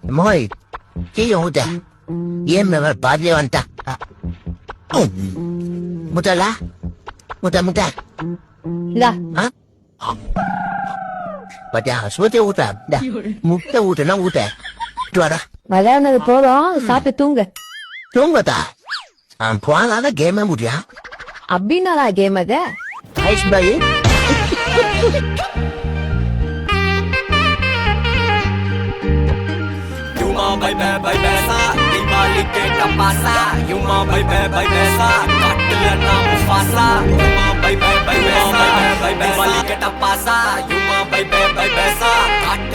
Moi, chi uta? Yemme var padre vanta. Muta la? Muta. லா Ha? Pada suite uta. Da. Mutta uta na uta. Tuara. விளையாடுனது போதும் சாப்பிட்டு தூங்கு Tungata. Puala la game mudia. அப்படின்னா game அது Ice bay. Yuma bye sa, Diwali ke tapasa. Yuma bye sa, kattla na Mufasa. Yuma bye sa, Diwali ke tapasa. Yuma bye sa,